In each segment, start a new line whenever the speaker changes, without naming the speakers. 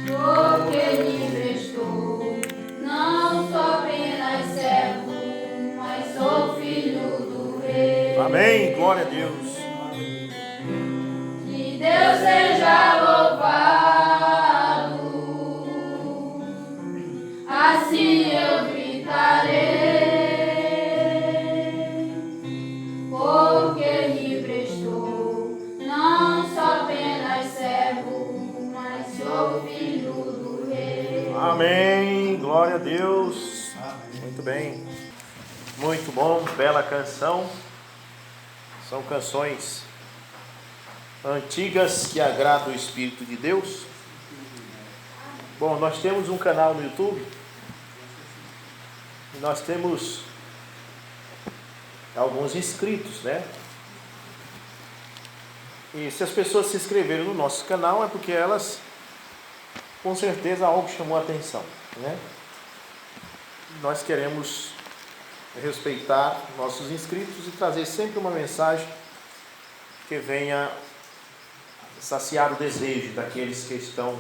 porque livre estou, não sou apenas servo, mas sou filho do Rei.
Amém, glória a Deus.
Que Deus seja louvado, assim eu gritarei, porque livre estou, não sou apenas servo, mas sou filho do Rei.
Amém, glória a Deus. Muito bem, muito bom, bela canção. São canções antigas que agradam o Espírito de Deus. Bom, nós temos um canal no YouTube e nós temos alguns inscritos, né? E se as pessoas se inscreveram no nosso canal é porque elas, com certeza, algo chamou a atenção, né? Nós queremos respeitar nossos inscritos e trazer sempre uma mensagem que venha saciar o desejo daqueles que estão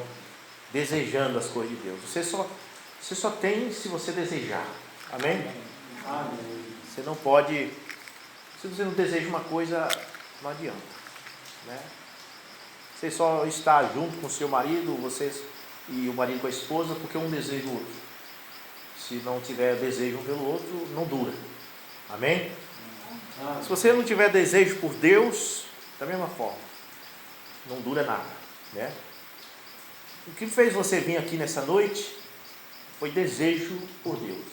desejando as coisas de Deus. Você só tem se você desejar. Amém?
Amém.
Você não pode, se você não deseja uma coisa, não adianta, né? Você só está junto com o seu marido, vocês e o marido com a esposa, porque um deseja o outro. Se não tiver desejo um pelo outro, não dura. Amém?
Amém.
Se você não tiver desejo por Deus, da mesma forma, não dura nada, né? O que fez você vir aqui nessa noite foi desejo por Deus,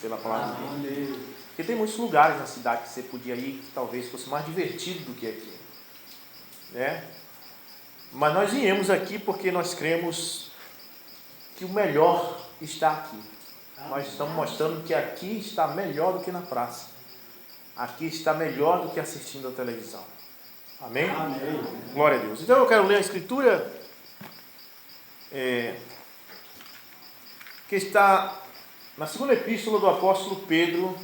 pela palavra de Deus. Porque tem muitos lugares na cidade que você podia ir, que talvez fosse mais divertido do que aqui, né? Mas nós viemos aqui porque nós cremos que o melhor está aqui. Nós estamos mostrando que aqui está melhor do que na praça. Aqui está melhor do que assistindo a televisão. Amém?
Amém.
Glória a Deus. Então eu quero ler a escritura que está na segunda epístola do apóstolo Pedro.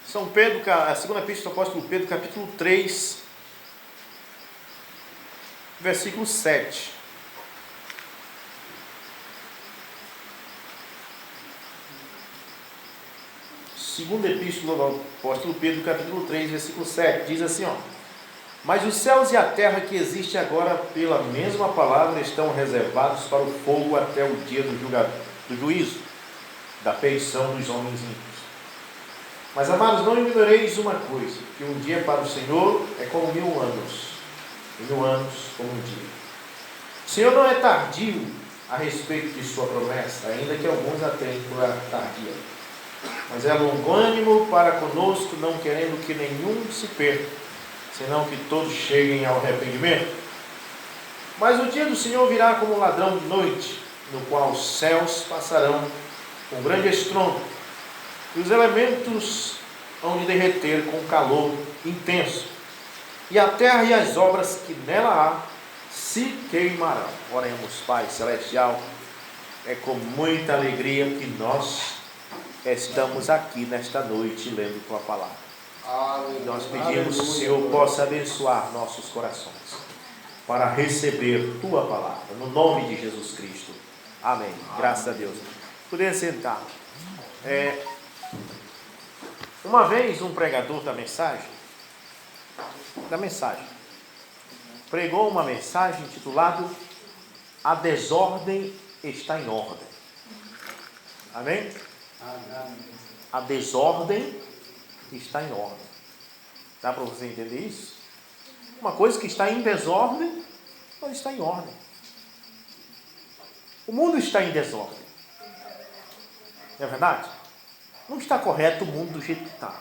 São Pedro, a segunda epístola do apóstolo Pedro, capítulo 3, versículo 7. Segunda epístola do apóstolo Pedro, capítulo 3, versículo 7, diz assim, ó: mas os céus e a terra que existe agora pela mesma palavra estão reservados para o fogo até o dia do juízo, da perdição dos homens ímpios. Mas, amados, não ignoreis uma coisa, que um dia para o Senhor é como 1000 anos, e 1000 anos como um dia. O Senhor não é tardio a respeito de sua promessa, ainda que alguns a tenham por tardia, mas é longânimo para conosco, não querendo que nenhum se perca, senão que todos cheguem ao arrependimento. Mas o dia do Senhor virá como um ladrão de noite, no qual os céus passarão com grande estrondo, e os elementos hão de derreter com calor intenso, e a terra e as obras que nela há se queimarão. Oremos, Pai Celestial, é com muita alegria que nós estamos aqui nesta noite lendo Tua Palavra. Nós pedimos que o Senhor possa abençoar nossos corações para receber Tua Palavra, no nome de Jesus Cristo. Amém. Graças a Deus. Poder sentar. Uma vez um pregador da mensagem pregou uma mensagem intitulada A Desordem está em Ordem. Amém? A desordem está em ordem. Dá para você entender isso? Uma coisa que está em desordem, não está em ordem. O mundo está em desordem. Não é verdade? Não está correto o mundo do jeito que está.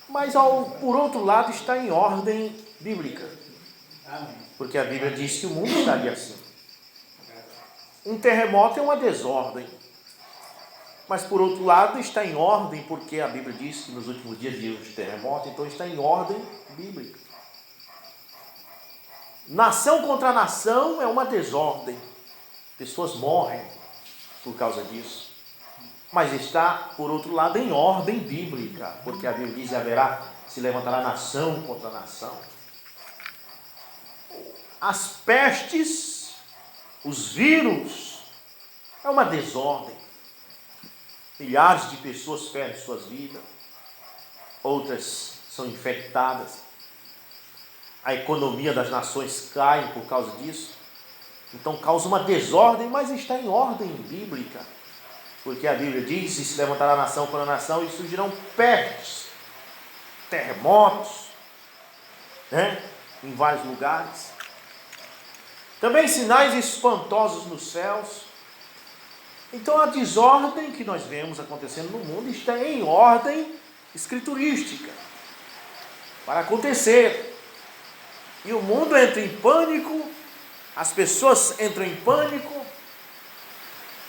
Mas, por outro lado, está em ordem bíblica. Porque a Bíblia diz que o mundo estaria assim. Um terremoto é uma desordem. Mas, por outro lado, está em ordem, porque a Bíblia diz que nos últimos dias viram de terremoto, então está em ordem bíblica. Nação contra nação é uma desordem. Pessoas morrem por causa disso. Mas está, por outro lado, em ordem bíblica, porque a Bíblia diz que se levantará nação contra nação. as pestes, os vírus, é uma desordem. Milhares de pessoas perdem suas vidas, outras são infectadas. A economia das nações cai por causa disso. Então causa uma desordem, mas está em ordem bíblica. Porque a Bíblia diz: e se levantará nação contra nação, e surgirão pestes, terremotos, né? Em vários lugares. Também sinais espantosos nos céus. Então a desordem que nós vemos acontecendo no mundo está em ordem escriturística para acontecer. E o mundo entra em pânico, as pessoas entram em pânico,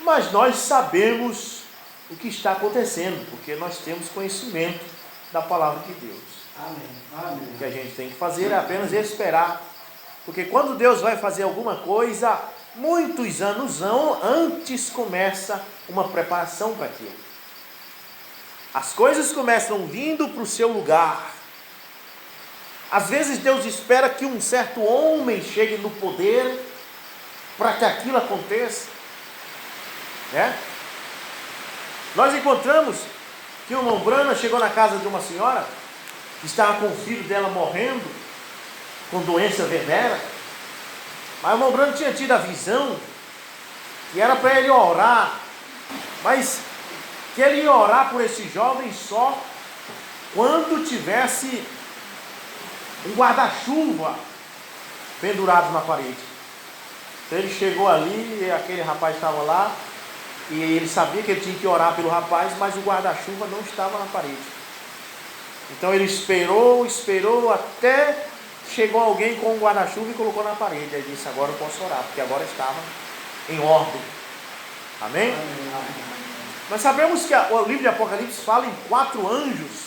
mas nós sabemos o que está acontecendo, porque nós temos conhecimento da palavra de Deus.
Amém. Amém.
O que a gente tem que fazer é apenas esperar, porque quando Deus vai fazer alguma coisa, muitos anos antes começa uma preparação para aquilo. As coisas começam vindo para o seu lugar. Às vezes Deus espera que um certo homem chegue no poder para que aquilo aconteça, né? Nós encontramos que uma Umbrana chegou na casa de uma senhora que estava com o filho dela morrendo com doença venera, mas o Umbrana tinha tido a visão que era para ele orar, mas que ele ia orar por esse jovem só quando tivesse um guarda-chuva pendurado na parede. Então ele chegou ali, e aquele rapaz estava lá, e ele sabia que ele tinha que orar pelo rapaz, mas o guarda-chuva não estava na parede. Então ele esperou até chegou alguém com um guarda-chuva e colocou na parede. Aí disse: agora eu posso orar, porque agora estava em ordem. Amém? Nós sabemos que o livro de Apocalipse fala em 4 anjos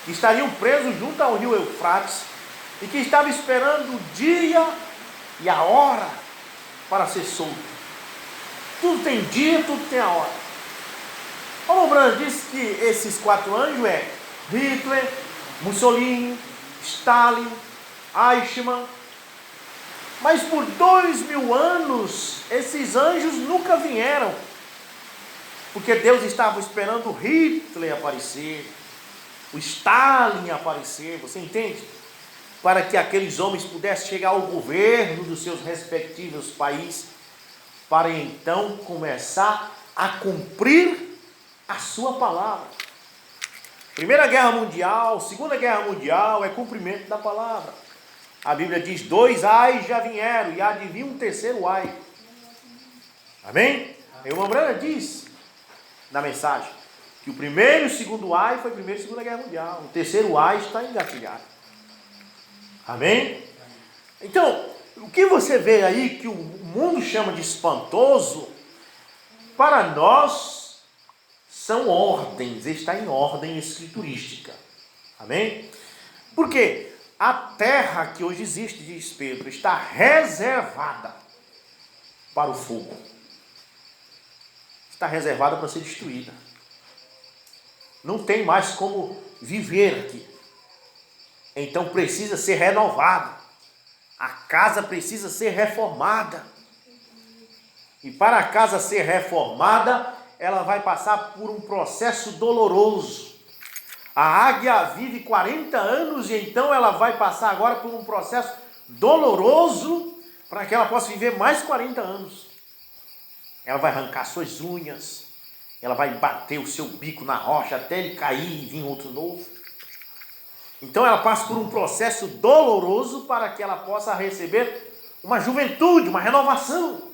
que estariam presos junto ao rio Eufrates e que estavam esperando o dia e a hora para ser solto. Tudo tem dia, tudo tem a hora. O Mobrand disse que esses 4 anjos é Hitler, Mussolini, Stalin, Eichmann. Mas por 2000 anos esses anjos nunca vieram, porque Deus estava esperando o Hitler aparecer, o Stalin aparecer, você entende? Para que aqueles homens pudessem chegar ao governo dos seus respectivos países, para então começar a cumprir a sua palavra. Primeira Guerra Mundial, Segunda Guerra Mundial é cumprimento da palavra. A Bíblia diz: 2 ais já vieram e há de vir um terceiro ai. Amém? E o Mambrana diz na mensagem que o primeiro e o segundo ai foi a Primeira e Segunda Guerra Mundial. O terceiro ai está engatilhado. Amém? Então, o que você vê aí que o mundo chama de espantoso, para nós são ordens, está em ordem escriturística. Amém? Porque a terra que hoje existe, diz Pedro, está reservada para o fogo. Está reservada para ser destruída. Não tem mais como viver aqui. Então precisa ser renovada. A casa precisa ser reformada. E para a casa ser reformada, ela vai passar por um processo doloroso. A águia vive 40 anos e então ela vai passar agora por um processo doloroso para que ela possa viver mais 40 anos. Ela vai arrancar suas unhas, ela vai bater o seu bico na rocha até ele cair e vir outro novo. Então ela passa por um processo doloroso para que ela possa receber uma juventude, uma renovação.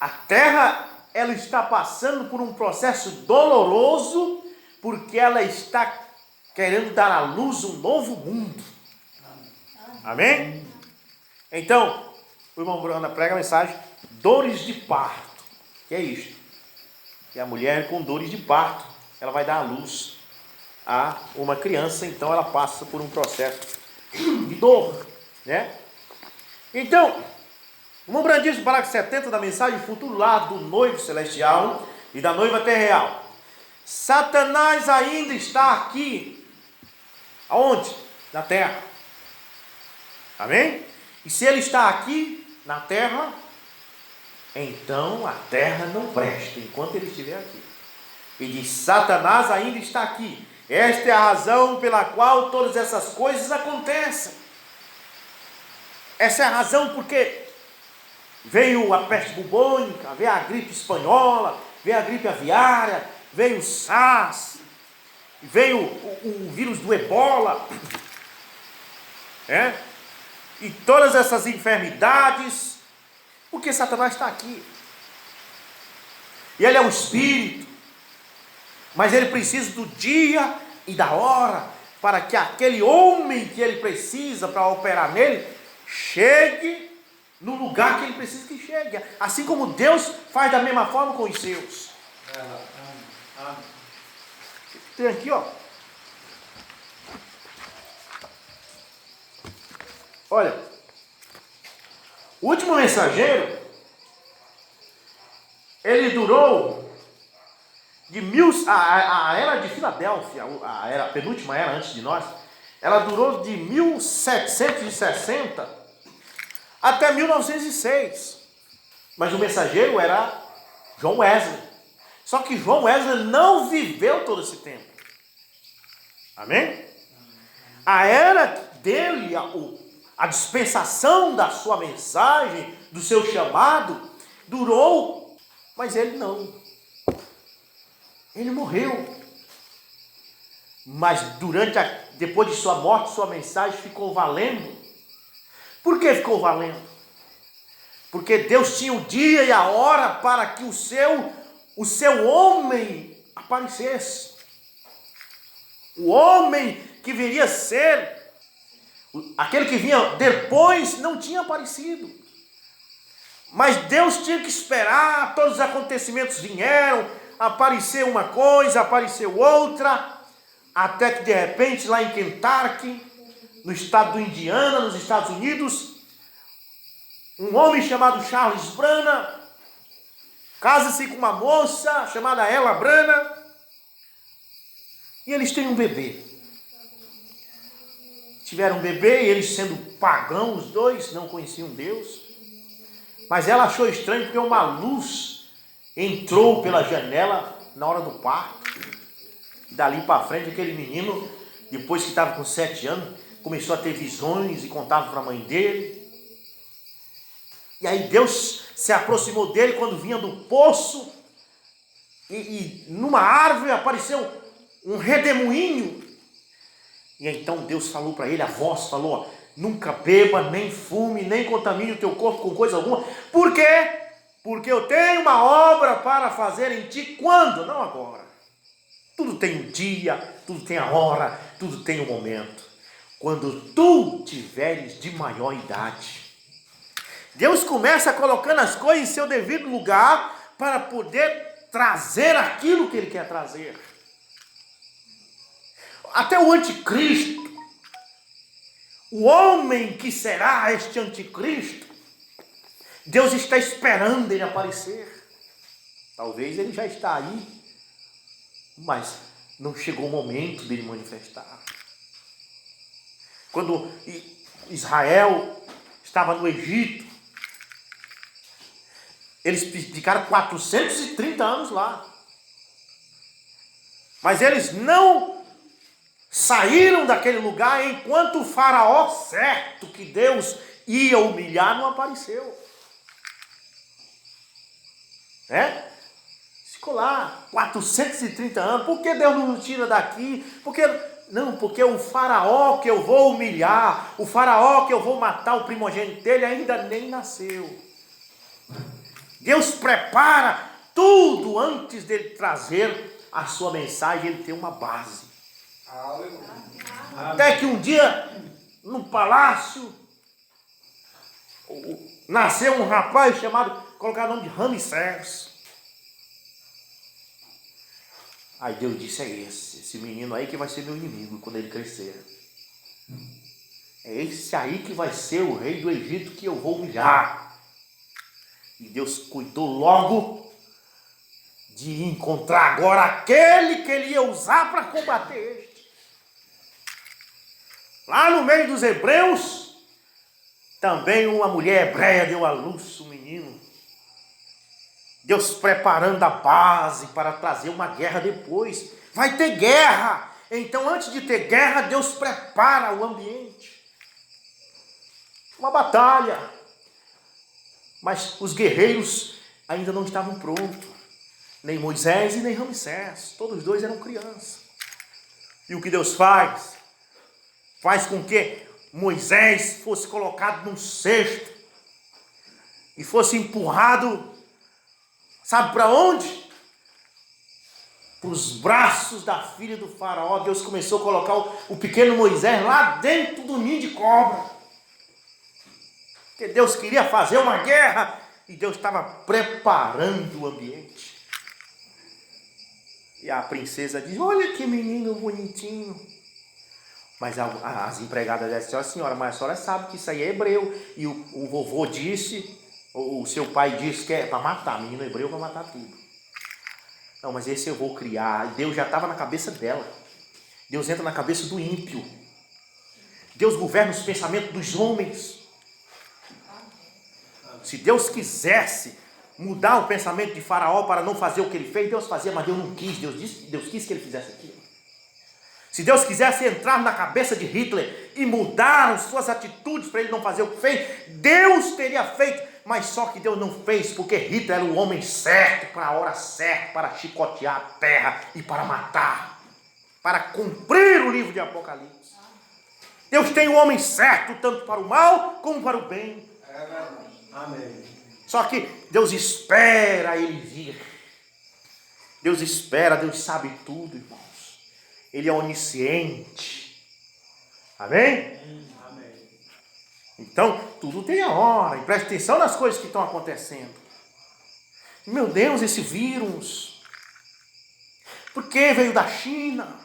A terra, ela está passando por um processo doloroso porque ela está querendo dar à luz um novo mundo. Amém? Então, o irmão Branda prega a mensagem: dores de parto. Que é isto? Que a mulher com dores de parto, ela vai dar à luz a uma criança, então ela passa por um processo de dor, né? Então, o irmão Brand diz no parágrafo 70 da mensagem: futuro lar do noivo celestial e da noiva terreal. Satanás ainda está aqui. Aonde? Na terra. Amém? E se ele está aqui na terra, então a terra não presta enquanto ele estiver aqui. E diz: Satanás ainda está aqui. Esta é a razão pela qual todas essas coisas acontecem. Essa é a razão porque veio a peste bubônica, veio a gripe espanhola, veio a gripe aviária, veio o SARS, veio o vírus do Ebola, e todas essas enfermidades, porque Satanás está aqui. E ele é um espírito, mas ele precisa do dia e da hora para que aquele homem que ele precisa para operar nele chegue no lugar que ele precisa que chegue. Assim como Deus faz da mesma forma com os seus. Tem aqui, ó. Olha, o último mensageiro, ele durou a era de Filadélfia, a penúltima era antes de nós, ela durou de 1760 até 1906. Mas o mensageiro era John Wesley. Só que John Wesley não viveu todo esse tempo. Amém? A era dele, a dispensação da sua mensagem, do seu chamado, durou, mas ele não. Ele morreu. Mas depois de sua morte, sua mensagem ficou valendo. Por que ficou valendo? Porque Deus tinha o dia e a hora para que o seu homem aparecesse. O homem que viria a ser, aquele que vinha depois, não tinha aparecido. Mas Deus tinha que esperar, todos os acontecimentos vieram, apareceu uma coisa, apareceu outra, até que de repente lá em Kentucky, no estado do Indiana, nos Estados Unidos, um homem chamado Charles Branham casa-se com uma moça chamada Ella Branham, e eles têm um bebê. Tiveram um bebê, e eles sendo pagãos, os dois não conheciam Deus, mas ela achou estranho porque uma luz entrou pela janela na hora do parto. Dali para frente, aquele menino, depois que estava com 7 anos, começou a ter visões e contava para a mãe dele. E aí Deus se aproximou dele quando vinha do poço, e numa árvore apareceu um redemoinho. E então Deus falou para ele, a voz falou: nunca beba, nem fume, nem contamine o teu corpo com coisa alguma. Por quê? Porque eu tenho uma obra para fazer em ti. Quando? Não agora. Tudo tem um dia, tudo tem a hora, tudo tem um momento. Quando tu tiveres de maior idade. Deus começa colocando as coisas em seu devido lugar para poder trazer aquilo que Ele quer trazer. Até o anticristo, o homem que será este anticristo, Deus está esperando ele aparecer. Talvez ele já está aí, mas não chegou o momento dele manifestar. Quando Israel estava no Egito, eles ficaram 430 anos lá. Mas eles não saíram daquele lugar enquanto o faraó certo que Deus ia humilhar não apareceu. Ficou lá 430 anos. Por que Deus não nos tira daqui? Porque o faraó que eu vou humilhar, o faraó que eu vou matar, o primogênito dele, ainda nem nasceu. Deus prepara tudo antes dele trazer a sua mensagem. Ele tem uma base. Até que um dia, no palácio, nasceu um rapaz chamado, colocaram o nome de Ramsés. Aí Deus disse: é esse menino aí que vai ser meu inimigo quando ele crescer. É esse aí que vai ser o rei do Egito que eu vou humilhar. E Deus cuidou logo de encontrar agora aquele que ele ia usar para combater este. Lá no meio dos hebreus, Também uma mulher hebreia deu à luz um menino. Deus preparando a base para trazer uma guerra depois. Vai ter guerra. Então, antes de ter guerra, Deus prepara o ambiente. Uma batalha. Mas os guerreiros ainda não estavam prontos. Nem Moisés e nem Ramsés. Todos os dois eram crianças. E o que Deus faz? Faz com que Moisés fosse colocado num cesto e fosse empurrado, sabe para onde? Para os braços da filha do faraó. Deus começou a colocar o pequeno Moisés lá dentro do ninho de cobra. Porque Deus queria fazer uma guerra e Deus estava preparando o ambiente. E a princesa diz: olha que menino bonitinho. Mas as empregadas disseram: senhora, mas a senhora sabe que isso aí é hebreu. E o vovô disse, o seu pai disse que é para matar, menino hebreu para matar tudo. Não, mas esse eu vou criar. E Deus já estava na cabeça dela. Deus entra na cabeça do ímpio. Deus governa os pensamentos dos homens. Se Deus quisesse mudar o pensamento de Faraó para não fazer o que ele fez, Deus fazia, mas Deus não quis. Deus quis que ele fizesse aquilo. Se Deus quisesse entrar na cabeça de Hitler e mudar as suas atitudes para ele não fazer o que fez, Deus teria feito, mas só que Deus não fez, porque Hitler era o homem certo, para a hora certa, para chicotear a terra e para matar, para cumprir o livro de Apocalipse. Deus tem o homem certo, tanto para o mal como para o bem.
Amém.
Só que Deus espera ele vir. Deus espera, Deus sabe tudo, irmãos. Ele é onisciente. Amém?
Amém.
Então, tudo tem a hora. E preste atenção nas coisas que estão acontecendo. Meu Deus, esse vírus. Por que veio da China?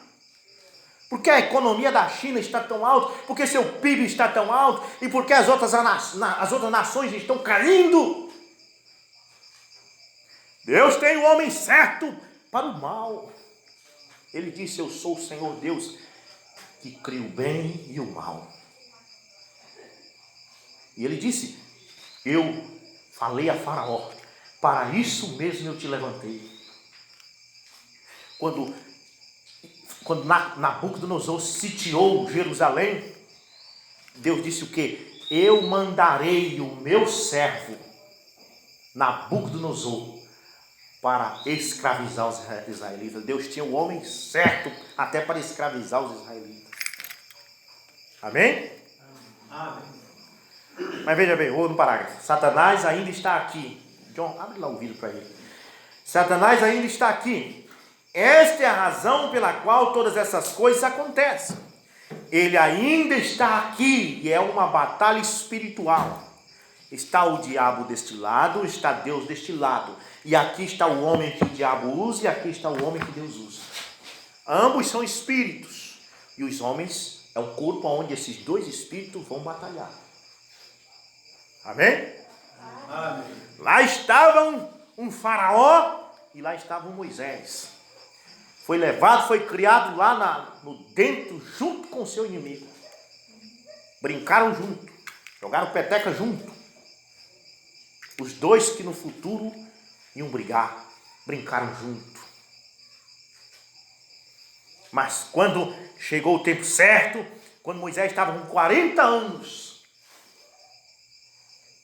Por que a economia da China está tão alta? Por que seu PIB está tão alto? E por que as outras nações estão caindo? Deus tem o homem certo para o mal. Ele disse: eu sou o Senhor Deus que cria o bem e o mal. E ele disse: eu falei a Faraó, para isso mesmo eu te levantei. Quando Nabucodonosor sitiou Jerusalém, Deus disse o quê? Eu mandarei o meu servo Nabucodonosor para escravizar os israelitas. Deus tinha o homem certo até para escravizar os israelitas. Amém?
Amém.
Mas veja bem, outro parágrafo. Satanás ainda está aqui. John, abre lá o vídeo para ele. Satanás ainda está aqui. Esta é a razão pela qual todas essas coisas acontecem. Ele ainda está aqui e é uma batalha espiritual. Está o diabo deste lado, está Deus deste lado. E aqui está o homem que o diabo usa e aqui está o homem que Deus usa. Ambos são espíritos. E os homens é o corpo onde esses dois espíritos vão batalhar. Amém?
Amém.
Lá estava um faraó e lá estava um Moisés. Foi levado, foi criado lá no dentro, junto com o seu inimigo. Brincaram junto, jogaram peteca junto. Os dois que no futuro iam brigar, brincaram junto. Mas quando chegou o tempo certo, quando Moisés estava com 40 anos,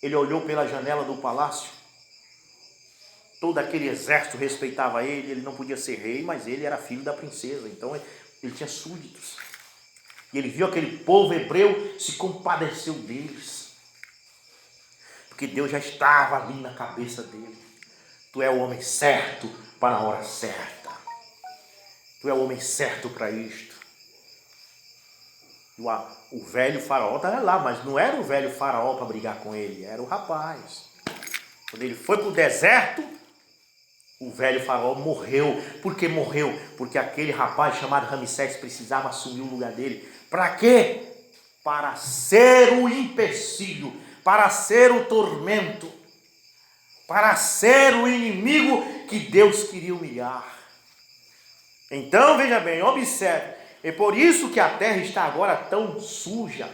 ele olhou pela janela do palácio. Todo aquele exército respeitava ele não podia ser rei, mas ele era filho da princesa, então ele tinha súditos. E ele viu aquele povo hebreu, se compadeceu deles. Porque Deus já estava ali na cabeça dele. Tu é o homem certo para a hora certa. Tu é o homem certo para isto. O velho faraó estava lá, mas não era o velho faraó para brigar com ele, era o rapaz. Quando ele foi para o deserto, o velho faraó morreu. Por que morreu? Porque aquele rapaz chamado Ramsés precisava assumir o lugar dele. Para quê? Para ser o empecilho, para ser o tormento, para ser o inimigo que Deus queria humilhar. Então, veja bem, observe. É por isso que a terra está agora tão suja.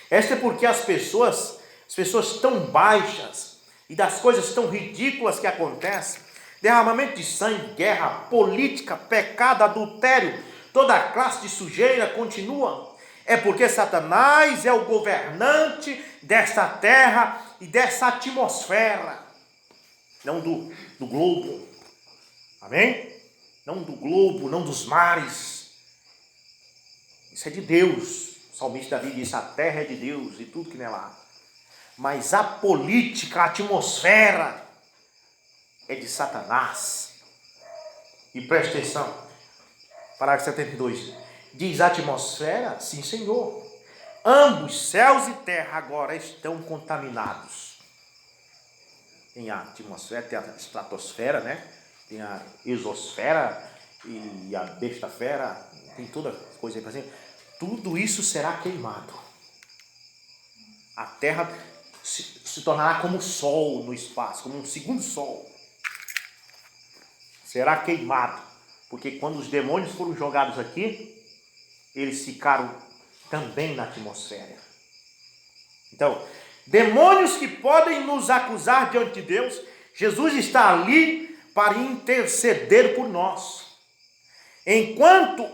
Esta é porque as pessoas as pessoas tão baixas e das coisas tão ridículas que acontecem, derramamento de sangue, guerra, política, pecado, adultério, toda a classe de sujeira continua, é porque Satanás é o governante desta terra e dessa atmosfera, não do globo, amém? Não do globo, não dos mares, isso é de Deus. O salmista Davi disse, a terra é de Deus e tudo que nela há, mas a política, a atmosfera é de Satanás. E preste atenção, parágrafo 72, diz a atmosfera, sim Senhor, ambos céus e terra agora estão contaminados. Tem a atmosfera, tem a estratosfera, né? Tem a exosfera e a bestafera, tem toda coisa aí para cima. Tudo isso será queimado. A terra se tornará como o sol no espaço, como um segundo sol. Será queimado, porque quando os demônios foram jogados aqui, eles ficaram também na atmosfera. Então, demônios que podem nos acusar diante de Deus, Jesus está ali para interceder por nós. Enquanto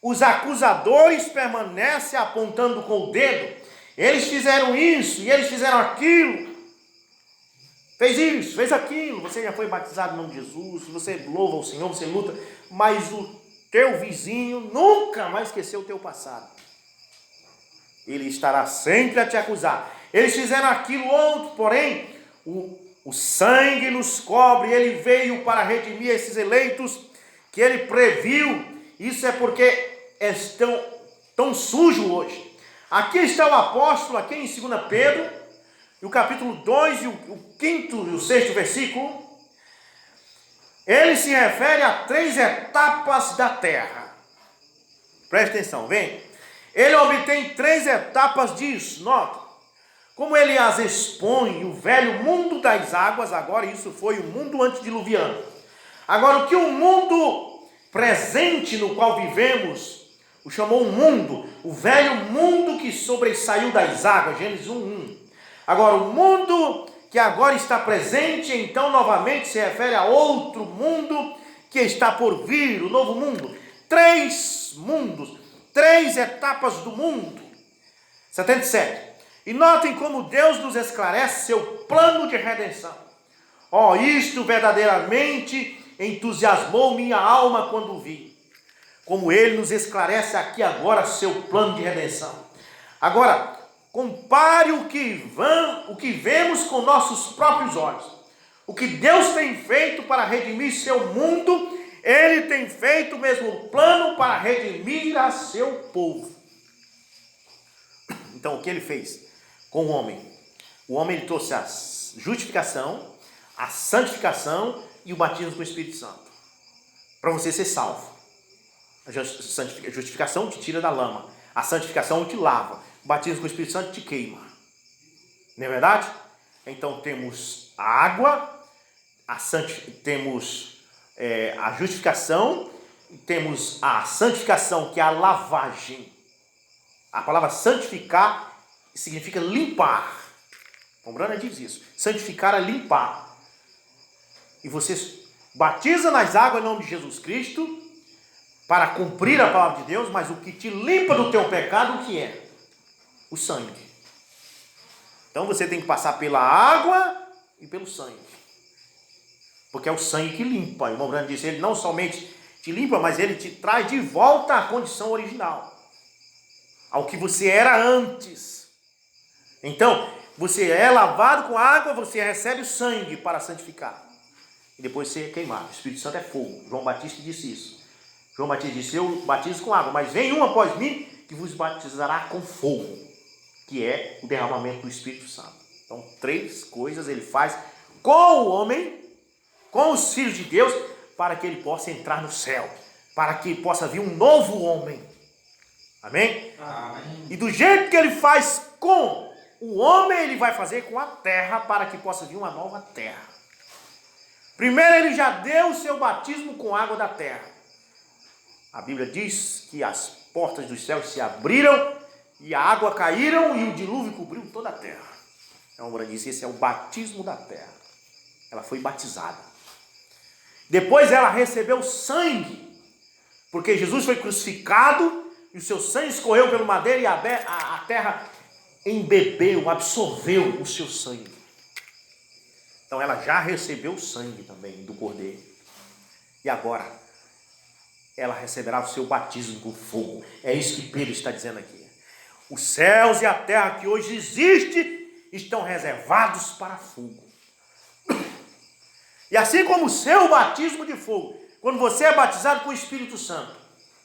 os acusadores permanecem apontando com o dedo, eles fizeram isso e eles fizeram aquilo, fez isso, fez aquilo, você já foi batizado em nome de Jesus, você louva o Senhor, você luta, mas o teu vizinho nunca vai esquecer o teu passado. Ele estará sempre a te acusar. Eles fizeram aquilo outro, porém, o sangue nos cobre, ele veio para redimir esses eleitos que ele previu. Isso é porque estão tão sujos hoje. Aqui está o apóstolo, aqui em 2 Pedro, no capítulo 2, e o 5º e o 6º versículo, ele se refere a 3 etapas da terra. Preste atenção, vem. Ele obtém 3 etapas disso, nota. Como ele as expõe, o velho mundo das águas, agora isso foi o mundo antediluviano. Agora o que o mundo presente no qual vivemos, o chamou um mundo, o velho mundo que sobressaiu das águas, Gênesis 1:1. Agora o mundo que agora está presente, então novamente se refere a outro mundo que está por vir, o novo mundo. 3 mundos, 3 etapas do mundo. 77. E notem como Deus nos esclarece seu plano de redenção. Isto verdadeiramente entusiasmou minha alma quando vi. Como ele nos esclarece aqui agora seu plano de redenção. Agora, compare o que vemos com nossos próprios olhos. O que Deus tem feito para redimir seu mundo, ele tem feito o mesmo plano para redimir a seu povo. Então, o que ele fez com o homem? O homem ele trouxe a justificação, a santificação e o batismo com o Espírito Santo. Para você ser salvo. A justificação te tira da lama. A santificação te lava. O batismo com o Espírito Santo te queima. Não é verdade? Então temos a água, temos a justificação, temos a santificação, que é a lavagem. A palavra santificar significa limpar. O Brana diz isso. Santificar é limpar. E você batiza nas águas em nome de Jesus Cristo para cumprir a palavra de Deus, mas o que te limpa do teu pecado, o que é? O sangue. Então você tem que passar pela água e pelo sangue. Porque é o sangue que limpa. O irmão Brana disse, ele não somente te limpa, mas ele te traz de volta à condição original. Ao que você era antes. Então, você é lavado com água, você recebe o sangue para santificar. E depois você é queimado. O Espírito Santo é fogo. João Batista disse isso. João Batista disse, eu batizo com água, mas vem um após mim que vos batizará com fogo, que é o derramamento do Espírito Santo. Então, 3 coisas ele faz com o homem, com os filhos de Deus, para que ele possa entrar no céu, para que possa vir um novo homem. Amém?
Amém.
E do jeito que ele faz com o homem, ele vai fazer com a terra, para que possa vir uma nova terra. Primeiro ele já deu o seu batismo com água da terra. A Bíblia diz que as portas dos céus se abriram, e a água caíram, e o dilúvio cobriu toda a terra. A irmã Bruna disse, esse é o batismo da terra. Ela foi batizada. Depois ela recebeu sangue, porque Jesus foi crucificado e o seu sangue escorreu pelo madeiro e a terra embebeu, absorveu o seu sangue. Então ela já recebeu o sangue também do Cordeiro. E agora ela receberá o seu batismo com fogo. É isso que Pedro está dizendo aqui. Os céus e a terra que hoje existe estão reservados para fogo. E assim como o seu batismo de fogo, quando você é batizado com o Espírito Santo,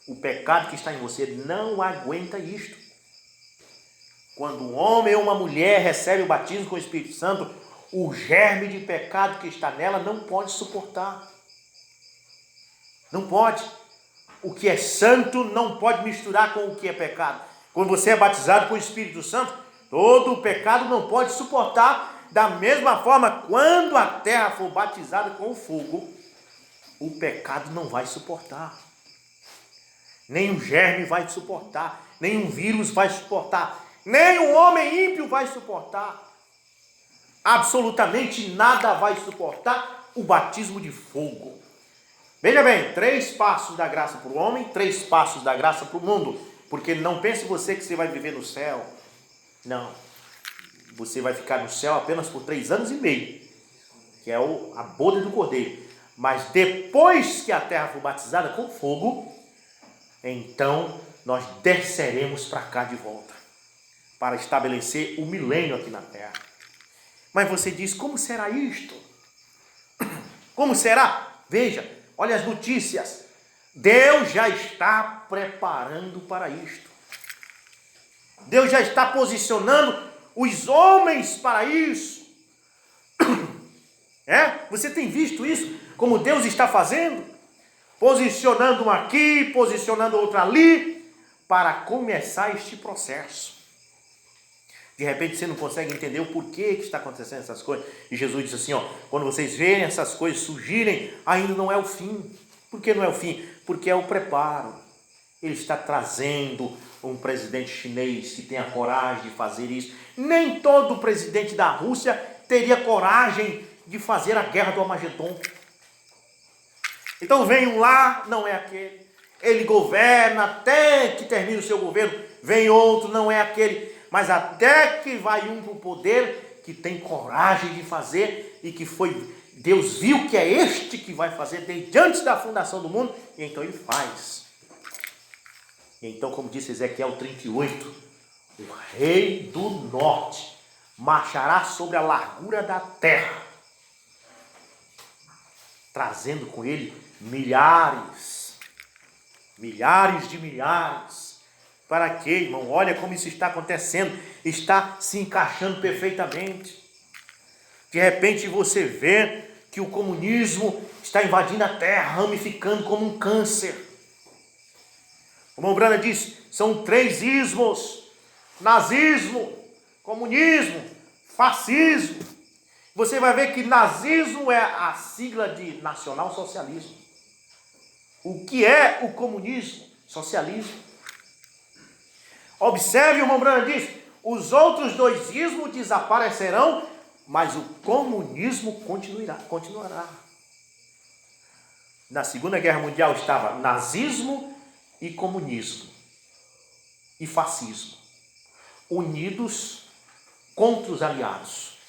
o pecado que está em você não aguenta isto. Quando um homem ou uma mulher recebe o batismo com o Espírito Santo, o germe de pecado que está nela não pode suportar. Não pode. O que é santo não pode misturar com o que é pecado. Quando você é batizado com o Espírito Santo, todo o pecado não pode suportar. Da mesma forma, quando a terra for batizada com o fogo, o pecado não vai suportar. Nem o germe vai suportar. Nem um vírus vai suportar. Nem um homem ímpio vai suportar. Absolutamente nada vai suportar o batismo de fogo. Veja bem, 3 passos da graça para o homem, 3 passos da graça para o mundo. Porque não pense você que você vai viver no céu. Não. Você vai ficar no céu apenas por 3 anos e meio, que é a boda do Cordeiro. Mas depois que a terra for batizada com fogo, então nós desceremos para cá de volta, para estabelecer o milênio aqui na terra. Mas você diz, como será isto? Como será? Veja, olha as notícias. Deus já está preparando para isto. Deus já está posicionando os homens para isso. Você tem visto isso? Como Deus está fazendo? Posicionando um aqui, posicionando outro ali, para começar este processo. De repente você não consegue entender o porquê que está acontecendo essas coisas. E Jesus disse assim, quando vocês verem essas coisas surgirem, ainda não é o fim. Por que não é o fim? Porque é o preparo. Ele está trazendo um presidente chinês que tenha coragem de fazer isso. Nem todo presidente da Rússia teria coragem de fazer a guerra do Armagedon. Então vem um lá, não é aquele. Ele governa até que termine o seu governo. Vem outro, não é aquele. Mas até que vai um para o poder que tem coragem de fazer e que foi... Deus viu que é este que vai fazer desde antes da fundação do mundo. E então ele faz. E então, como disse Ezequiel 38, o rei do norte marchará sobre a largura da terra, trazendo com ele milhares de milhares. Para quê, irmão? Olha como isso está acontecendo, está se encaixando perfeitamente. De repente você vê que o comunismo está invadindo a terra, ramificando como um câncer. O irmão Brana diz, são 3 ismos: nazismo, comunismo, fascismo. Você vai ver que nazismo é a sigla de nacional-socialismo. O que é o comunismo? Socialismo. Observe, o irmão Brana diz, os outros 2 ismos desaparecerão, mas o comunismo continuará. Na Segunda Guerra Mundial estava nazismo e comunismo e fascismo unidos contra os aliados.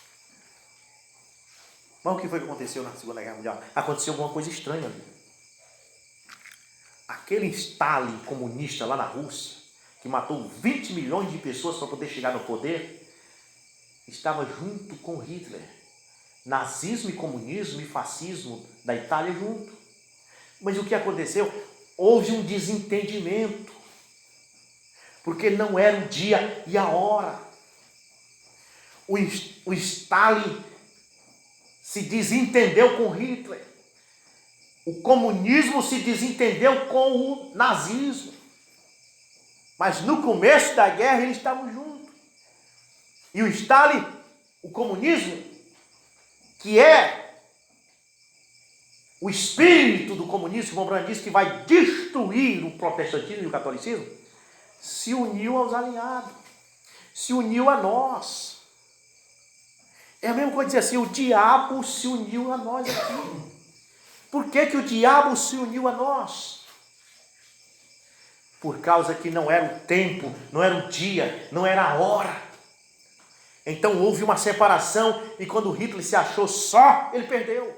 Mas o que foi que aconteceu na Segunda Guerra Mundial? Aconteceu alguma coisa estranha ali. Aquele Stalin comunista lá na Rússia, que matou 20 milhões de pessoas para poder chegar no poder, estava junto com Hitler. Nazismo e comunismo e fascismo da Itália junto. Mas o que aconteceu? Houve um desentendimento, porque não era o dia e a hora. O Stalin se desentendeu com Hitler. O comunismo se desentendeu com o nazismo. Mas no começo da guerra eles estavam juntos. E o Stalin, o comunismo, que é o espírito do comunismo, que o Brana diz que vai destruir o protestantismo e o catolicismo, se uniu aos aliados, se uniu a nós. É a mesma coisa dizer assim, o diabo se uniu a nós aqui. Por que que o diabo se uniu a nós? Por causa que não era o tempo, não era o dia, não era a hora. Então houve uma separação e quando Hitler se achou só, ele perdeu.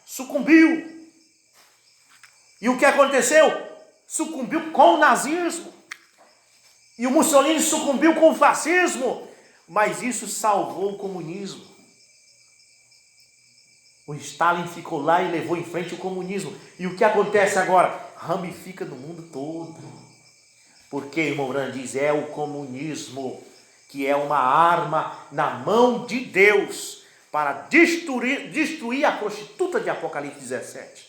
Sucumbiu. E o que aconteceu? Sucumbiu com o nazismo. E o Mussolini sucumbiu com o fascismo. Mas isso salvou o comunismo. O Stalin ficou lá e levou em frente o comunismo. E o que acontece agora? Ramifica no mundo todo. Porque, irmão Branham diz, é o comunismo que é uma arma na mão de Deus para destruir a prostituta de Apocalipse 17.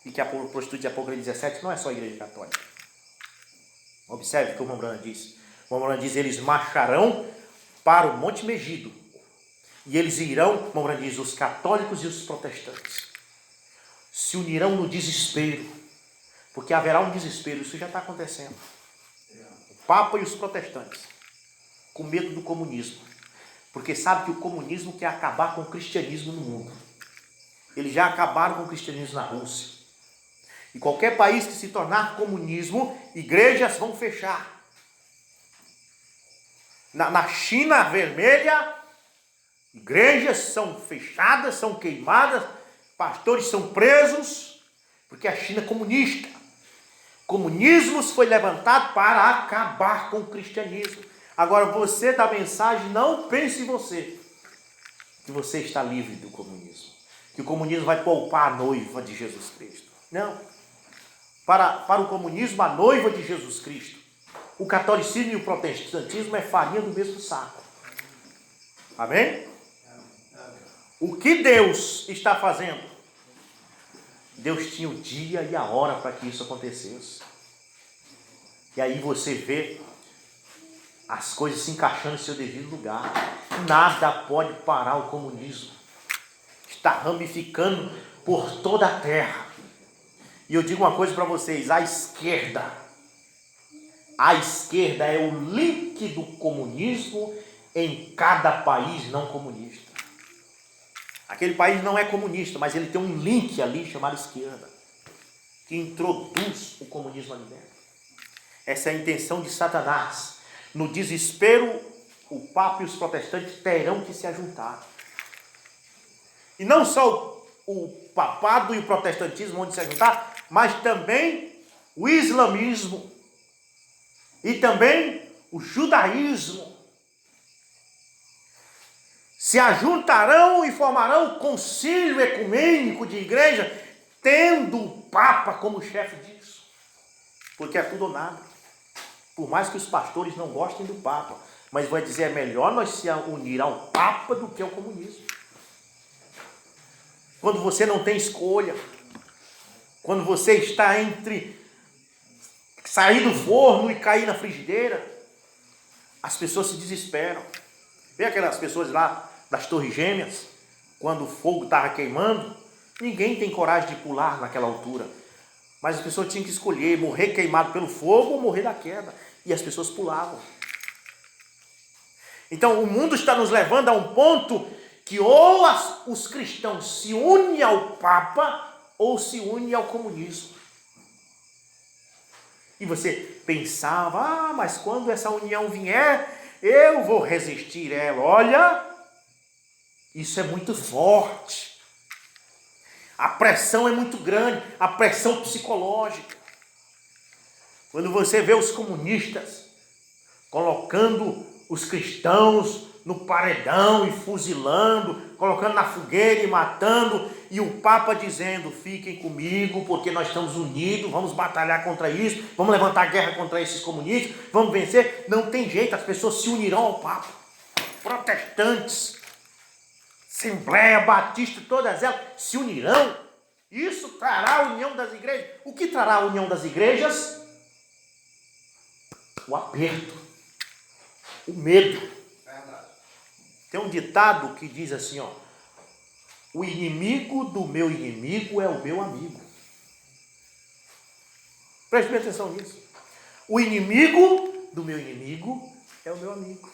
E que a prostituta de Apocalipse 17 não é só a igreja católica. Observe o que o irmão Branham diz. O irmão Branham diz, eles marcharão para o Monte Megido. E eles irão, o irmão Branham diz, os católicos e os protestantes se unirão no desespero. Porque haverá um desespero, isso já está acontecendo. O Papa e os protestantes, com medo do comunismo. Porque sabe que o comunismo quer acabar com o cristianismo no mundo. Eles já acabaram com o cristianismo na Rússia. E qualquer país que se tornar comunismo, igrejas vão fechar. Na China vermelha, igrejas são fechadas, são queimadas, pastores são presos, porque a China é comunista. Comunismo foi levantado para acabar com o cristianismo. Agora você da mensagem, não pense em você, que você está livre do comunismo. Que o comunismo vai poupar a noiva de Jesus Cristo. Não. Para o comunismo, a noiva de Jesus Cristo. O catolicismo e o protestantismo é farinha do mesmo saco. Amém? O que Deus está fazendo? Deus tinha o dia e a hora para que isso acontecesse. E aí você vê as coisas se encaixando em seu devido lugar. Nada pode parar o comunismo. Está ramificando por toda a terra. E eu digo uma coisa para vocês, a esquerda é o link do comunismo em cada país não comunista. Aquele país não é comunista, mas ele tem um link ali chamado esquerda, que introduz o comunismo ali dentro. Essa é a intenção de Satanás. No desespero, o Papa e os protestantes terão que se ajuntar. E não só o papado e o protestantismo vão se ajuntar, mas também o islamismo e também o judaísmo se ajuntarão e formarão um concílio ecumênico de igreja, tendo o Papa como chefe disso. Porque é tudo ou nada. Por mais que os pastores não gostem do Papa, mas vai dizer, é melhor nós se unir ao Papa do que ao comunismo. Quando você não tem escolha, quando você está entre sair do forno e cair na frigideira, as pessoas se desesperam. Vê aquelas pessoas lá das Torres Gêmeas, quando o fogo estava queimando, ninguém tem coragem de pular naquela altura. Mas as pessoas tinham que escolher, morrer queimado pelo fogo ou morrer da queda. E as pessoas pulavam. Então o mundo está nos levando a um ponto que ou os cristãos se unem ao Papa ou se unem ao comunismo. E você pensava, mas quando essa união vier, eu vou resistir ela. Olha, isso é muito forte. A pressão é muito grande, a pressão psicológica. Quando você vê os comunistas colocando os cristãos no paredão e fuzilando, colocando na fogueira e matando, e o Papa dizendo, fiquem comigo, porque nós estamos unidos, vamos batalhar contra isso, vamos levantar guerra contra esses comunistas, vamos vencer. Não tem jeito, as pessoas se unirão ao Papa. Protestantes, Assembleia Batista, todas elas se unirão. Isso trará a união das igrejas. O que trará a união das igrejas? O aperto, o medo. Tem um ditado que diz assim, ó, o inimigo do meu inimigo é o meu amigo. Preste bem atenção nisso. O inimigo do meu inimigo é o meu amigo.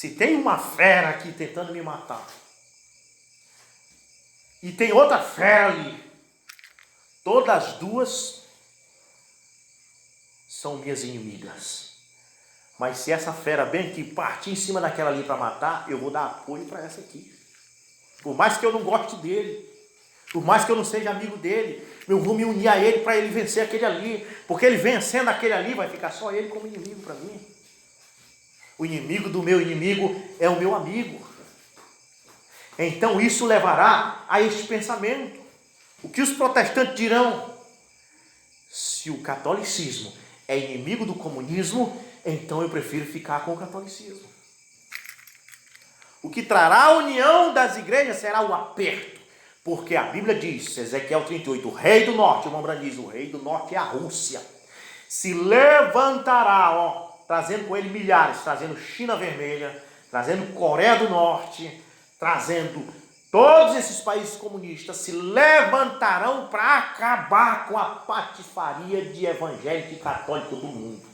Se tem uma fera aqui tentando me matar, e tem outra fera ali, todas as duas são minhas inimigas. Mas se essa fera bem aqui partir em cima daquela ali para matar, eu vou dar apoio para essa aqui. Por mais que eu não goste dele, por mais que eu não seja amigo dele, eu vou me unir a ele para ele vencer aquele ali. Porque ele vencendo aquele ali, vai ficar só ele como inimigo para mim. O inimigo do meu inimigo é o meu amigo. Então isso levará a este pensamento. O que os protestantes dirão? Se o catolicismo é inimigo do comunismo, então eu prefiro ficar com o catolicismo. O que trará a união das igrejas será o aperto. Porque a Bíblia diz, Ezequiel 38, o rei do norte, o irmão Branco diz, o rei do norte é a Rússia, se levantará, trazendo com ele milhares, trazendo China Vermelha, trazendo Coreia do Norte, trazendo todos esses países comunistas, se levantarão para acabar com a patifaria de evangélico e católico do mundo.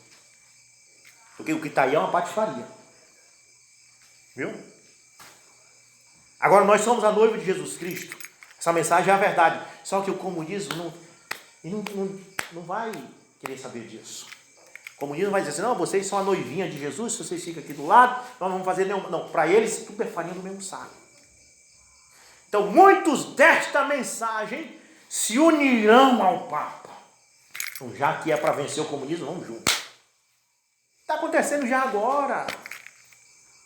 Porque o que está aí é uma patifaria. Viu? Agora nós somos a noiva de Jesus Cristo. Essa mensagem é a verdade. Só que o comunismo não vai querer saber disso. O comunismo vai dizer assim, não, vocês são a noivinha de Jesus, se vocês ficam aqui do lado, nós não vamos fazer nenhum... Não, para eles tudo é farinha do mesmo saco. Então muitos desta mensagem se unirão ao Papa. Então, já que é para vencer o comunismo, vamos juntos. Está acontecendo já agora.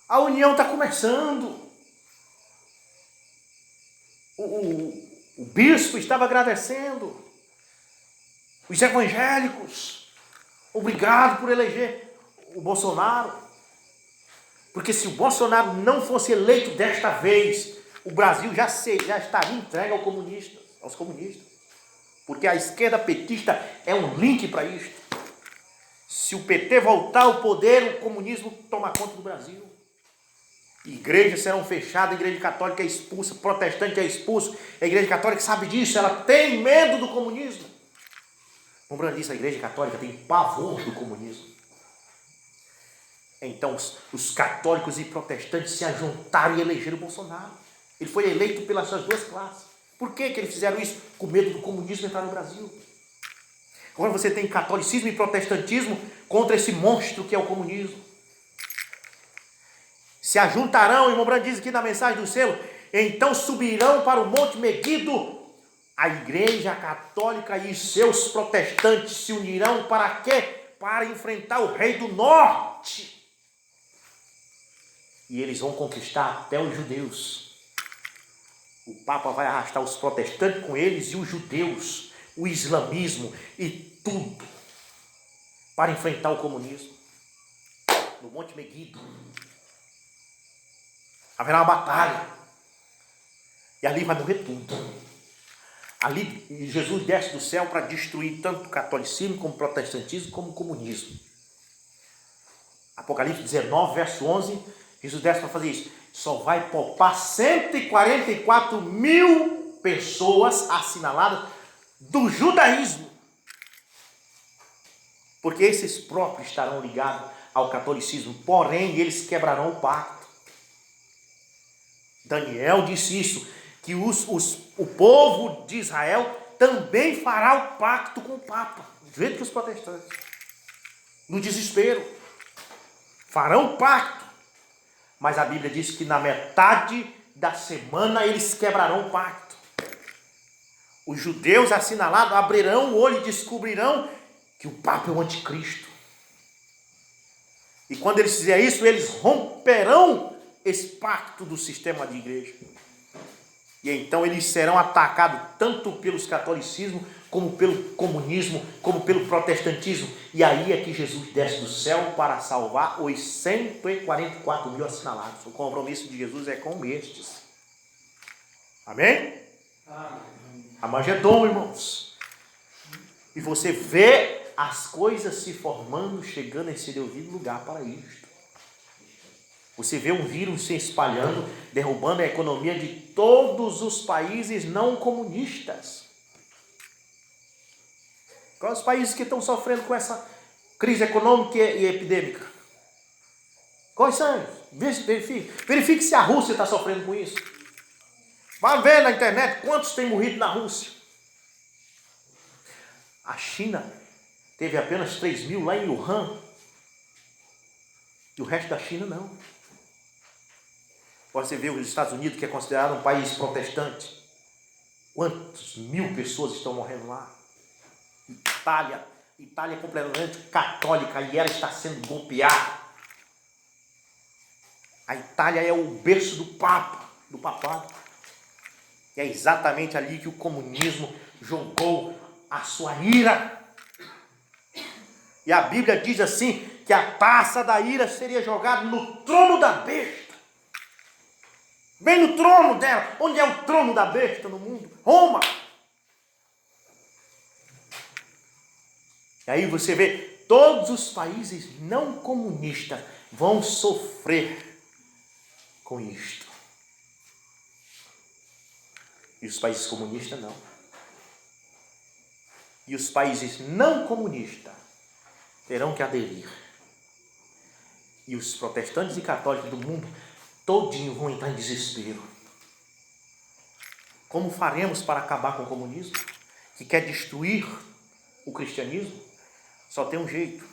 A união está começando. O bispo estava agradecendo. Os evangélicos, obrigado por eleger o Bolsonaro. Porque se o Bolsonaro não fosse eleito desta vez, o Brasil já estaria entregue aos comunistas. Porque a esquerda petista é um link para isto. Se o PT voltar ao poder, o comunismo toma conta do Brasil. Igrejas serão fechadas, a igreja católica é expulsa, protestante é expulso. A igreja católica sabe disso, ela tem medo do comunismo. O Bruno disse, a igreja católica tem pavor do comunismo. Então os católicos e protestantes se ajuntaram e elegeram o Bolsonaro. Ele foi eleito pelas suas duas classes. Por que eles fizeram isso? Com medo do comunismo entrar no Brasil. Agora você tem catolicismo e protestantismo contra esse monstro que é o comunismo. Se ajuntarão, o irmão Branco diz aqui na mensagem do selo, então subirão para o Monte Meguido. A igreja católica e seus protestantes se unirão para quê? Para enfrentar o rei do norte. E eles vão conquistar até os judeus. O Papa vai arrastar os protestantes com eles e os judeus, o islamismo e tudo para enfrentar o comunismo. No Monte Meguido haverá uma batalha e ali vai morrer tudo. Ali Jesus desce do céu para destruir tanto o catolicismo como o protestantismo como o comunismo. Apocalipse 19, verso 11, Jesus desce para fazer isso. Só vai poupar 144 mil pessoas assinaladas do judaísmo. Porque esses próprios estarão ligados ao catolicismo, porém eles quebrarão o pacto. Daniel disse isso, que o povo de Israel também fará o pacto com o Papa, do jeito que os protestantes, no desespero, farão o pacto, mas a Bíblia diz que na metade da semana eles quebrarão o pacto. Os judeus assinalados abrirão o olho e descobrirão que o Papa é o anticristo. E quando eles fizerem isso, eles romperão esse pacto do sistema de igreja. E então eles serão atacados tanto pelos catolicismo, como pelo comunismo, como pelo protestantismo. E aí é que Jesus desce do céu para salvar os 144 mil assinalados. O compromisso de Jesus é com estes. Amém? Amagedon, irmãos. E você vê as coisas se formando, chegando em seu devido lugar para isto. Você vê um vírus se espalhando, derrubando a economia de todos os países não comunistas. Quais os países que estão sofrendo com essa crise econômica e epidêmica? Quais são? Verifique se a Rússia está sofrendo com isso. Vá ver na internet quantos têm morrido na Rússia. A China teve apenas 3 mil lá em Wuhan. E o resto da China não. Você vê os Estados Unidos, que é considerado um país protestante. Quantas mil pessoas estão morrendo lá? Itália é completamente católica e ela está sendo golpeada. A Itália é o berço do papado. E é exatamente ali que o comunismo jogou a sua ira. E a Bíblia diz assim, que a taça da ira seria jogada no trono da besta. Bem no trono dela. Onde é o trono da besta no mundo? Roma. E aí você vê, todos os países não comunistas vão sofrer com isto. E os países comunistas não. E os países não comunistas terão que aderir. E os protestantes e católicos do mundo todinho vão entrar em desespero. Como faremos para acabar com o comunismo, que quer destruir o cristianismo? Só tem um jeito.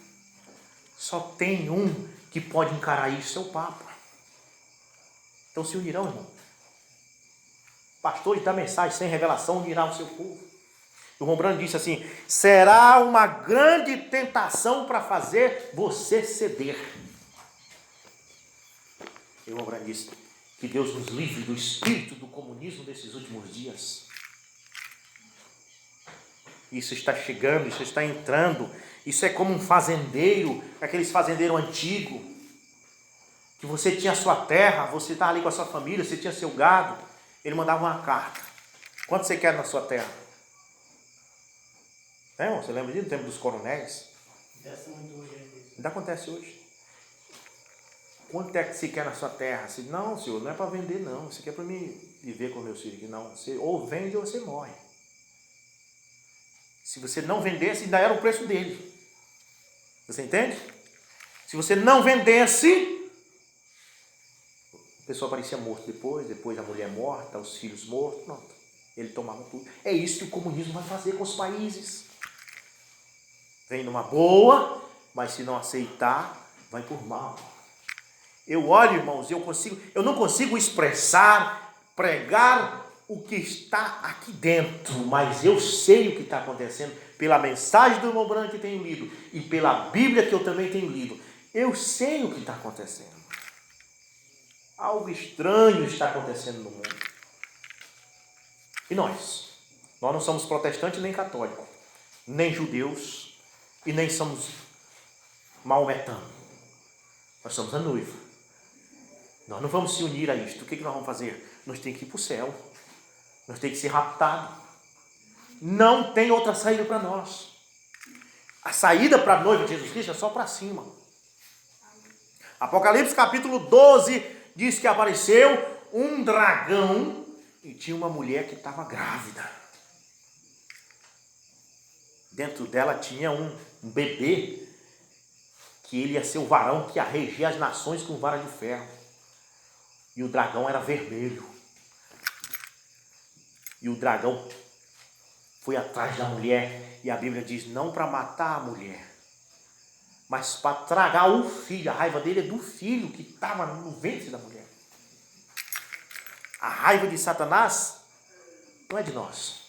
Só tem um que pode encarar isso, é o Papa. Então se unirão, irmão. Pastores da mensagem sem revelação unirá o seu povo. O irmão Branham disse assim: será uma grande tentação para fazer você ceder. O irmão Branham disse que Deus nos livre do espírito do comunismo desses últimos dias. Isso está chegando, isso está entrando. Isso é como um fazendeiro, aqueles fazendeiros antigos, que você tinha a sua terra, você estava ali com a sua família, você tinha seu gado, ele mandava uma carta. Quanto você quer na sua terra? Irmão, você lembra disso? No tempo dos coronéis? Ainda acontece hoje. Quanto é que você quer na sua terra? Você, não, senhor, não é para vender não, isso aqui é para mim viver com meus filhos. Não, você ou vende ou você morre. Se você não vendesse, ainda era o preço dele. Você entende? Se você não vendesse, a pessoa parecia morto depois a mulher morta, os filhos mortos, pronto. Ele tomava tudo. É isso que o comunismo vai fazer com os países. Vem numa boa, mas se não aceitar, vai por mal. Eu olho, irmãos, eu não consigo expressar, pregar o que está aqui dentro, mas eu sei o que está acontecendo pela mensagem do irmão Branham que tenho lido e pela Bíblia que eu também tenho lido. Eu sei o que está acontecendo. Algo estranho está acontecendo no mundo. E nós? Nós não somos protestantes nem católicos, nem judeus e nem somos maometanos. Nós somos a noiva. Nós não vamos se unir a isto. O que nós vamos fazer? Nós temos que ir para o céu. Nós temos que ser raptados. Não tem outra saída para nós. A saída para a noiva de Jesus Cristo é só para cima. Apocalipse capítulo 12 diz que apareceu um dragão e tinha uma mulher que estava grávida. Dentro dela tinha um bebê que ele ia ser o varão que ia reger as nações com vara de ferro. E o dragão era vermelho. E o dragão foi atrás da mulher. E a Bíblia diz, não para matar a mulher, mas para tragar o filho. A raiva dele é do filho que estava no ventre da mulher. A raiva de Satanás não é de nós.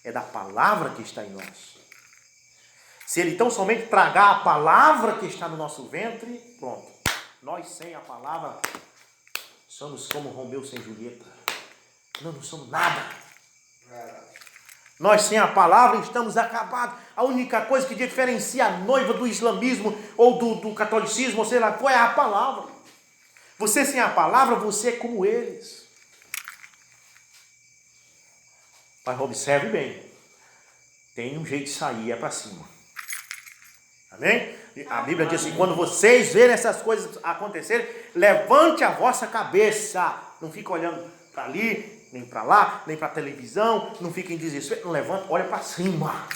É da palavra que está em nós. Se ele então somente tragar a palavra que está no nosso ventre, pronto. Nós sem a palavra somos como Romeu sem Julieta. Nós não somos nada. Nós sem a palavra estamos acabados. A única coisa que diferencia a noiva do islamismo ou do catolicismo, ou sei lá, é a palavra. Você sem a palavra, você é como eles. Mas observe bem. Tem um jeito de sair, é para cima. Amém? A Bíblia diz assim, quando vocês verem essas coisas acontecerem, levante a vossa cabeça. Não fique olhando para ali, nem para lá, nem para a televisão. Não fique em desespero. Não levante, olha para cima.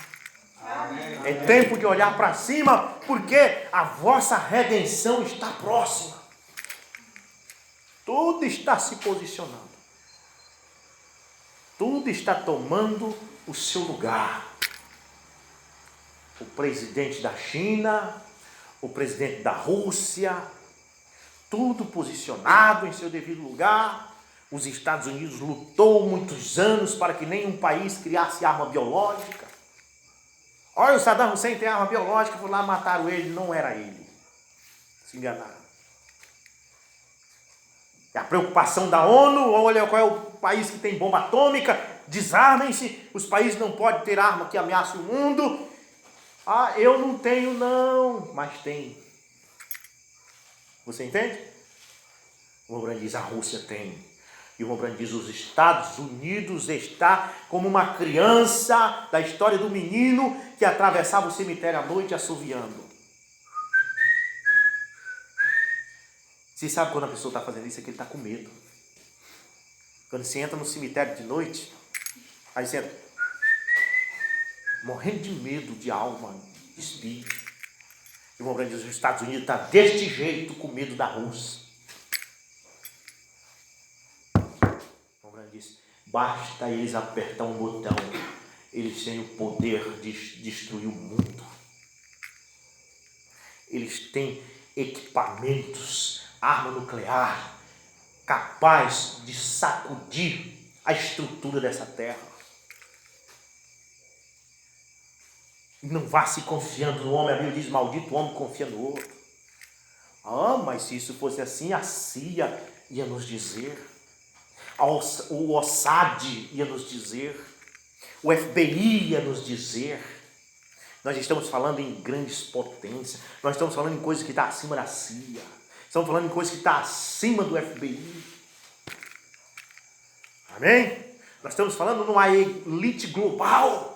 Amém. É tempo de olhar para cima, porque a vossa redenção está próxima. Tudo está se posicionando. Tudo está tomando o seu lugar. O presidente da China, o presidente da Rússia, tudo posicionado em seu devido lugar. Os Estados Unidos lutou muitos anos para que nenhum país criasse arma biológica. Olha, o Saddam Hussein tem arma biológica, foram lá, mataram ele, não era ele. Se enganaram. E a preocupação da ONU, olha qual é o país que tem bomba atômica, desarmem-se, os países não podem ter arma que ameace o mundo. Ah, eu não tenho não, mas tem. Você entende? O Rembrandt diz, a Rússia tem. E o Rembrandt diz, os Estados Unidos está como uma criança da história do menino que atravessava o cemitério à noite assoviando. Você sabe quando a pessoa está fazendo isso? É que ele está com medo. Quando você entra no cemitério de noite, aí você entra morrendo de medo de alma, de espírito. E o Rembrandt diz, os Estados Unidos está deste jeito com medo da Rússia. O Rembrandt diz, basta eles apertar um botão, eles têm o poder de destruir o mundo. Eles têm equipamentos, arma nuclear, capaz de sacudir a estrutura dessa terra. Não vá se confiando no homem. A Bíblia diz, maldito o homem confia no outro. Ah, mas se isso fosse assim, a CIA ia nos dizer, o Mossad ia nos dizer, o FBI ia nos dizer. Nós estamos falando em grandes potências, nós estamos falando em coisas que estão acima da CIA, estamos falando em coisas que estão acima do FBI. Amém? Nós estamos falando numa elite global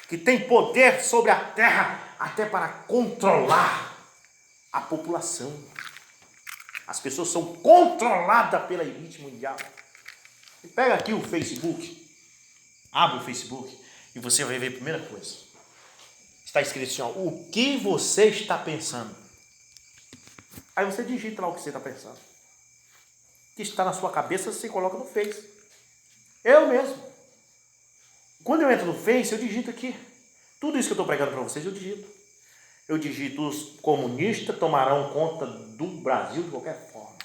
que tem poder sobre a terra até para controlar a população. As pessoas são controladas pela elite mundial. E pega aqui o Facebook, abre o Facebook e você vai ver a primeira coisa. Está escrito assim, ó, o que você está pensando? Aí você digita lá o que você está pensando. O que está na sua cabeça, você coloca no Face. Eu mesmo. Quando eu entro no Face, eu digito aqui. Tudo isso que eu estou pregando para vocês, eu digito. Eu digito, os comunistas tomarão conta do Brasil de qualquer forma.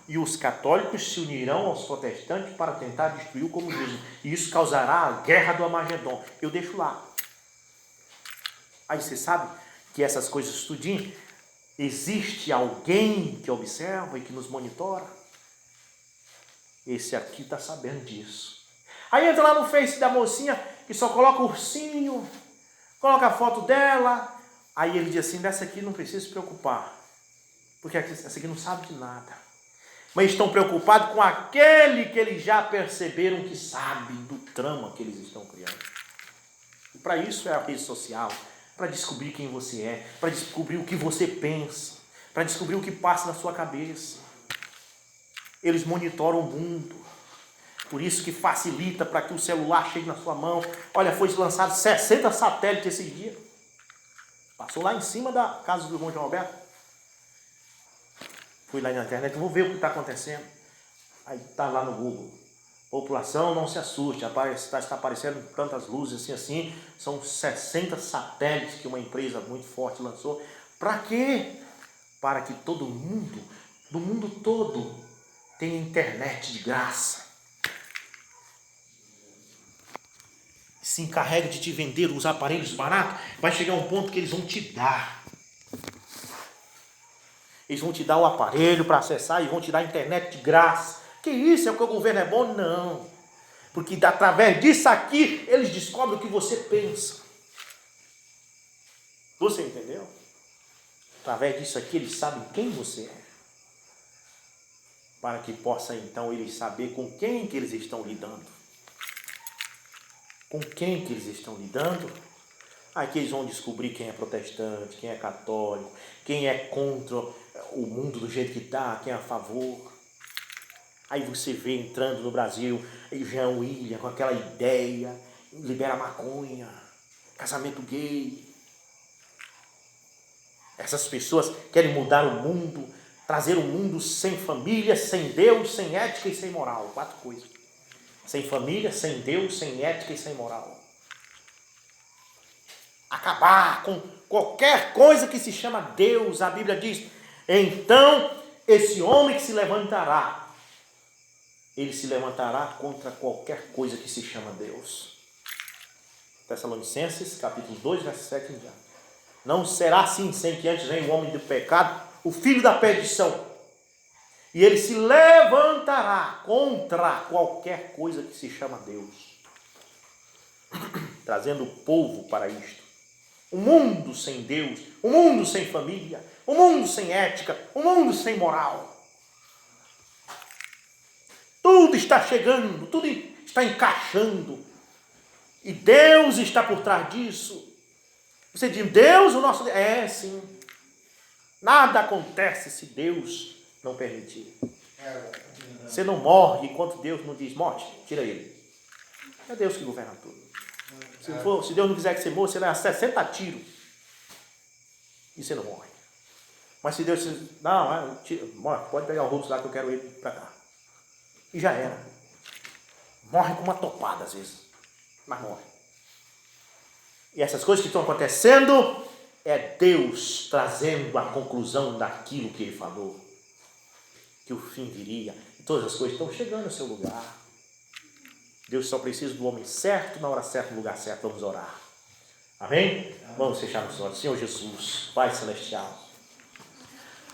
E os católicos se unirão aos protestantes para tentar destruir o comunismo. E isso causará a guerra do Armagedon. Eu deixo lá. Aí você sabe que essas coisas tudinho, existe alguém que observa e que nos monitora? Esse aqui está sabendo disso. Aí entra lá no Face da mocinha que só coloca o ursinho, coloca a foto dela. Aí ele diz assim, dessa aqui não precisa se preocupar, porque essa aqui não sabe de nada. Mas estão preocupados com aquele que eles já perceberam que sabe do trama que eles estão criando. E para isso é a rede social, para descobrir quem você é, para descobrir o que você pensa, para descobrir o que passa na sua cabeça. Eles monitoram o mundo. Por isso que facilita para que o celular chegue na sua mão. Olha, foi lançado 60 satélites esse dia. Passou lá em cima da casa do irmão João Alberto. Fui lá na internet, vou ver o que está acontecendo. Aí está lá no Google. População, não se assuste, está aparecendo tantas luzes assim. São 60 satélites que uma empresa muito forte lançou. Para quê? Para que todo mundo, do mundo todo, tenha internet de graça. Se encarrega de te vender os aparelhos baratos, vai chegar um ponto que eles vão te dar. Eles vão te dar o aparelho para acessar e vão te dar a internet de graça. Que isso? É porque o governo é bom? Não. Porque através disso aqui, eles descobrem o que você pensa. Você entendeu? Através disso aqui, eles sabem quem você é. Para que possa, então, eles saber com quem que eles estão lidando. Com quem que eles estão lidando? Aqui eles vão descobrir quem é protestante, quem é católico, quem é contra o mundo do jeito que está, quem é a favor. Aí você vê entrando no Brasil, Jean William com aquela ideia, libera maconha, casamento gay. Essas pessoas querem mudar o mundo trazer um mundo sem família, sem Deus, sem ética e sem moral. 4 coisas. Sem família, sem Deus, sem ética e sem moral. Acabar com qualquer coisa que se chama Deus. A Bíblia diz, então esse homem que se levantará, ele se levantará contra qualquer coisa que se chama Deus. Tessalonicenses, capítulo 2, verso 7 em diante. Não será assim sem que antes venha o homem do pecado, o filho da perdição. E ele se levantará contra qualquer coisa que se chama Deus. Trazendo o povo para isto. Um mundo sem Deus, um mundo sem família, um mundo sem ética, um mundo sem moral. Tudo está chegando, tudo está encaixando. E Deus está por trás disso. Você diz, Deus, o nosso Deus. É, sim. Nada acontece se Deus não permitir. Você não morre enquanto Deus não diz, morte, tira ele. É Deus que governa tudo. Se Deus não quiser que você morra, você vai a 60 tiros. E você não morre. Mas se Deus diz, não, morre, pode pegar o Rubens lá que eu quero ele para cá. E já era. Morre com uma topada às vezes. Mas morre. E essas coisas que estão acontecendo é Deus trazendo a conclusão daquilo que ele falou. Que o fim viria. E todas as coisas estão chegando ao seu lugar. Deus só precisa do homem certo, na hora certa, no lugar certo. Vamos orar. Amém? Vamos fechar os olhos. Senhor Jesus, Pai Celestial,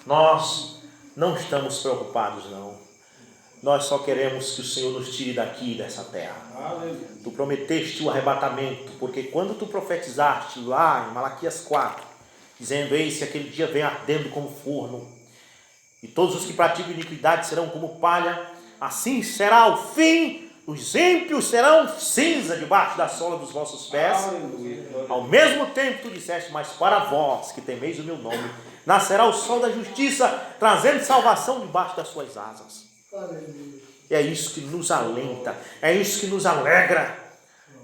nós não estamos preocupados, não. Nós só queremos que o Senhor nos tire daqui, dessa terra. Tu prometeste o arrebatamento, porque quando tu profetizaste lá em Malaquias 4, dizendo, eis que aquele dia vem ardendo como forno, e todos os que praticam iniquidade serão como palha, assim será o fim, os ímpios serão cinza debaixo da sola dos vossos pés. Ao mesmo tempo tu disseste, mas para vós que temeis o meu nome, nascerá o sol da justiça, trazendo salvação debaixo das suas asas. E é isso que nos alenta, é isso que nos alegra,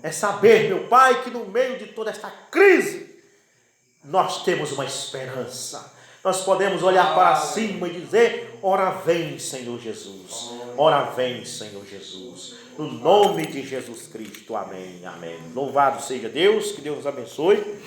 é saber, meu Pai, que no meio de toda esta crise, nós temos uma esperança. Nós podemos olhar para cima e dizer, ora vem, Senhor Jesus, ora vem, Senhor Jesus, no nome de Jesus Cristo, amém, amém. Louvado seja Deus, que Deus nos abençoe.